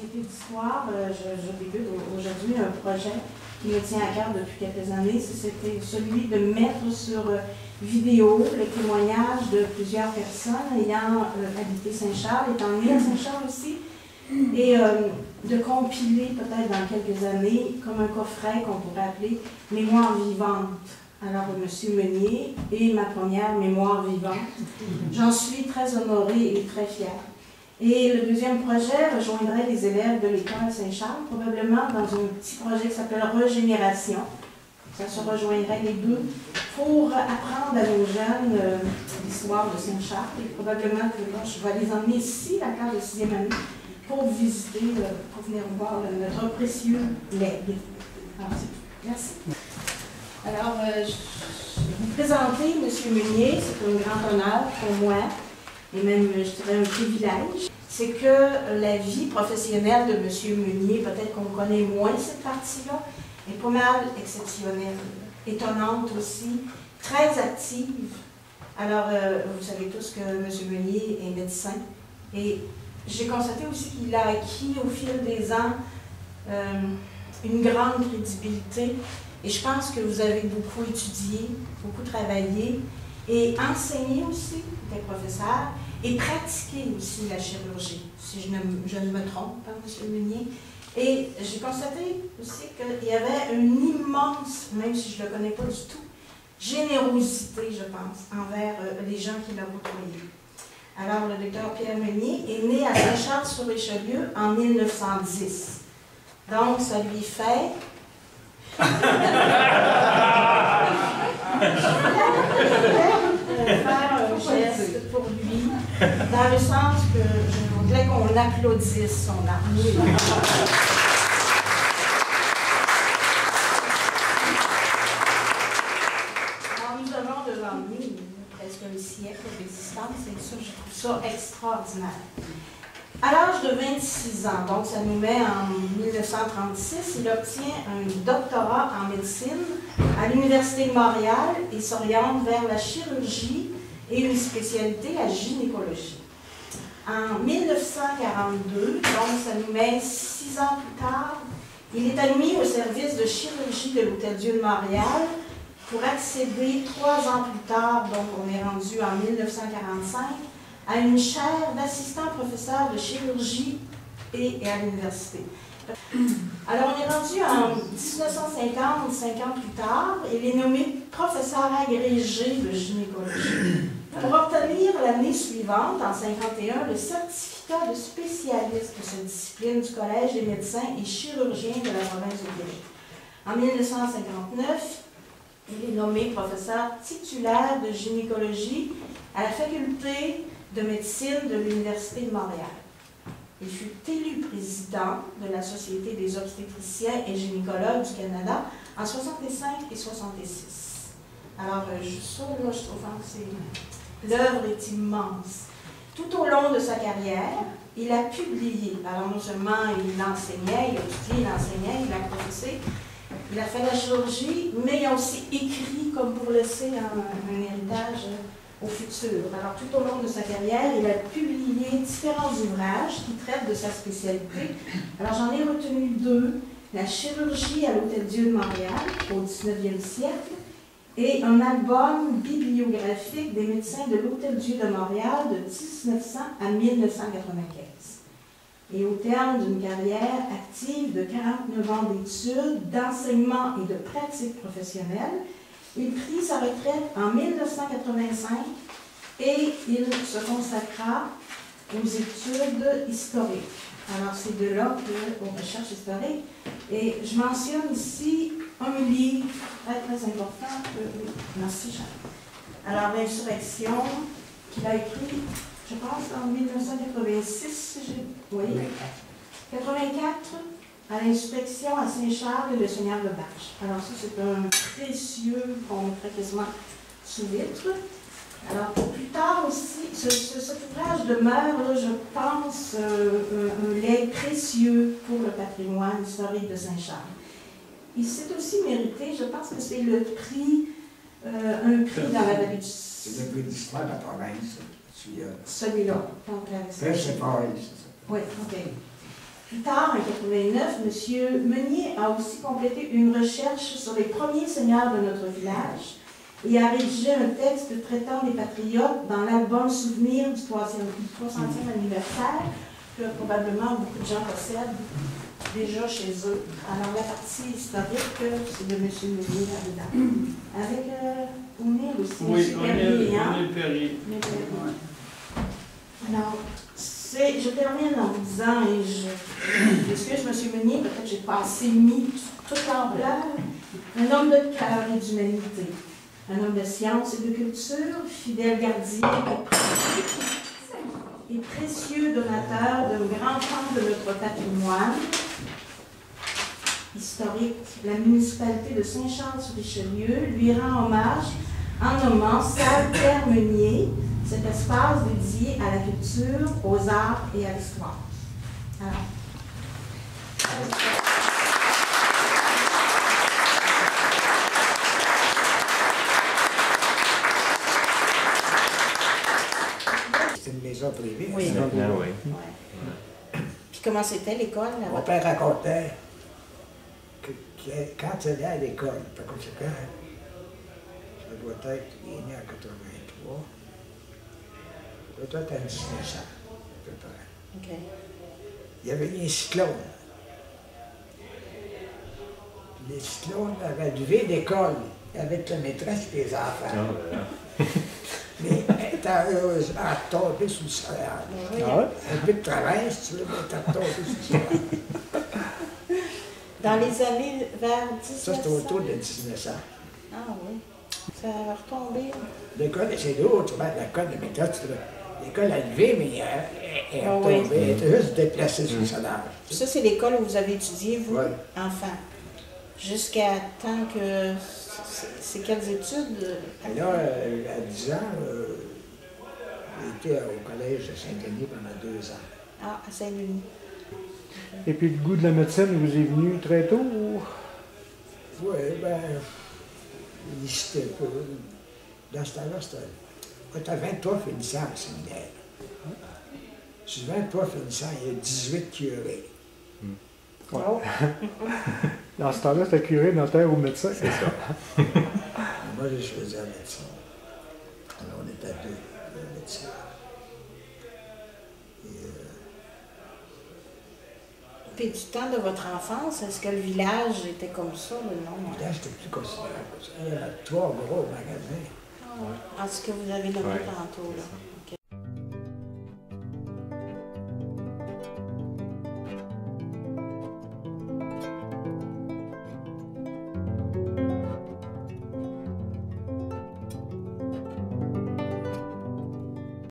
Société d'histoire, je débute aujourd'hui un projet qui me tient à cœur depuis quelques années. C'était celui de mettre sur vidéo le témoignage de plusieurs personnes ayant habité Saint-Charles, étant nées à Saint-Charles aussi, et de compiler peut-être dans quelques années comme un coffret qu'on pourrait appeler « Mémoire vivante ». Alors, de M. Meunier et ma première mémoire vivante. J'en suis très honorée et très fière. Et le deuxième projet rejoindrait les élèves de l'école Saint-Charles, probablement dans un petit projet qui s'appelle Régénération. Ça se rejoindrait les deux pour apprendre à nos jeunes l'histoire de Saint-Charles. Et probablement que je vais les emmener ici, la classe de 6e année, pour visiter, pour venir voir notre précieux legs. Alors, c'est tout. Merci. Alors, je vais vous présenter M. Meunier. C'est un grand honneur pour moi, et même, je dirais, un privilège. C'est que la vie professionnelle de M. Meunier, peut-être qu'on connaît moins cette partie-là, est pas mal exceptionnelle, étonnante aussi, très active. Alors, vous savez tous que M. Meunier est médecin, et j'ai constaté aussi qu'il a acquis au fil des ans une grande crédibilité. Et je pense que vous avez beaucoup étudié, beaucoup travaillé et enseigné aussi, des professeurs, et pratiqué aussi la chirurgie, si je ne me trompe pas, M. Meunier. Et j'ai constaté aussi qu'il y avait une immense, même si je ne le connais pas du tout, générosité, je pense, envers les gens qui l'ont côtoyé. Alors, le docteur Pierre Meunier est né à Saint-Charles-sur-Richelieu en 1910. Donc, ça lui fait... faire un geste pour lui, dans le sens que je voudrais qu'on applaudisse son art. Alors, nous avons devant nous presque un siècle d'existence, et ça, je trouve ça extraordinaire. À l'âge de 26 ans, donc ça nous met en 1936, il obtient un doctorat en médecine à l'Université de Montréal et s'oriente vers la chirurgie et une spécialité à gynécologie. En 1942, donc ça nous met 6 ans plus tard, il est admis au service de chirurgie de l'Hôtel-Dieu de Montréal pour accéder 3 ans plus tard, donc on est rendu en 1945, à une chaire d'assistant professeur de chirurgie et à l'université. Alors, on est rendu en 1950, 5 ans plus tard, et il est nommé professeur agrégé de gynécologie pour obtenir l'année suivante, en 1951, le certificat de spécialiste de cette discipline du Collège des médecins et chirurgiens de la province de Québec. En 1959, il est nommé professeur titulaire de gynécologie à la faculté de médecine de l'Université de Montréal. Il fut élu président de la Société des obstétriciens et gynécologues du Canada en 65 et 66. Alors, ça, là, je trouve que l'œuvre est immense. Tout au long de sa carrière, il a publié. Alors, non seulement il enseignait, il a étudié, il enseignait, il a professé, il a fait la chirurgie, mais il a aussi écrit comme pour laisser un héritage au futur. Alors, tout au long de sa carrière, il a publié différents ouvrages qui traitent de sa spécialité. Alors, j'en ai retenu 2. La chirurgie à l'Hôtel-Dieu de Montréal, au 19e siècle, et un album bibliographique des médecins de l'Hôtel-Dieu de Montréal de 1900 à 1995. Et au terme d'une carrière active de 49 ans d'études, d'enseignement et de pratique professionnelle, il prit sa retraite en 1985 et il se consacra aux études historiques. Alors, c'est de là aux recherches historiques. Et je mentionne ici un livre très, très important. Merci, Jean. Alors, l'Insurrection, qu'il a écrit, je pense, en 1986, oui, 84. À l'inspection à Saint-Charles et le Seigneur de Barge. Alors ça, c'est un précieux qu'on mettrait quasiment sous vitre. Alors, plus tard aussi, cet ouvrage demeure, là, je pense, un legs précieux pour le patrimoine historique de Saint-Charles. Il s'est aussi mérité, je pense que c'est le prix, un prix dans la vallée du... C'est le prix d'histoire de la province. Celui-là. Très séparé, c'est ça. Oui, OK. Plus tard, en 89, M. Meunier a aussi complété une recherche sur les premiers seigneurs de notre village et a rédigé un texte traitant des patriotes dans l'album Souvenir du 300e anniversaire que probablement beaucoup de gens possèdent déjà chez eux. Alors la partie historique, c'est de M. Meunier là-dedans. Avec O'Neill aussi, oui, M. Perrier. O'Neill Perrier. Alors, je termine en disant, et je m'excuse, M. Meunier, peut-être j'ai pas assez mis toute l'ampleur, un homme de cœur et d'humanité, un homme de science et de culture, fidèle gardien et précieux donateur d'un grand pan de notre patrimoine historique. La municipalité de Saint-Charles-sur-Richelieu lui rend hommage en nommant Salle Pierre Meunier, cet espace dédié à la culture, aux arts et à l'histoire. Alors. C'est une maison privée. Oui. Maintenant, oui. Ouais. Puis comment c'était l'école là-bas? Mon père racontait que quand il allait à l'école, par conséquent, ça doit être, il est né en 83, ça doit être en 1900, à peu près. OK. Il y avait eu un cyclone. Les cyclones avaient levé l'école avec la maîtresse et les enfants. Mais elle était heureusement tombée sous le soleil. Ah ouais? Un peu de travail, si tu veux, mais elle était tombée sous le soleil. Dans les années vers 1900? Ça, c'était autour de 1900. Ah oui. Ça a retombé. L'école, c'est l'autre, l'école de maîtresse, l'école a levé, mais elle est Ah tombée. oui. Elle était juste déplacée sous le soleil. Ça, c'est l'école où vous avez étudié, vous, Oui. enfant. Jusqu'à temps que... C'est quelles études? Et là, à 10 ans, j'étais au collège de Saint-Denis pendant 2 ans. Ah, à Saint-Denis. Et puis le goût de la médecine vous est venu très tôt ou? Oui, ben, c'était un peu. Dans ce temps-là, c'était. Moi, t'as 23 finissants au séminaire. Sur 23 finissants, il y a 18 curés. Ouais. Oh. Dans ce temps-là, c'était curé, notaire ou médecin. C'est ça. Moi, j'ai choisi la médecine. Alors, on était deux médecins. Puis du temps de votre enfance, est-ce que le village était comme ça, le nom? Le village était plus considérable. Il y avait 3 gros magasins. Ah, ce que vous avez nommé Ouais. tantôt, là.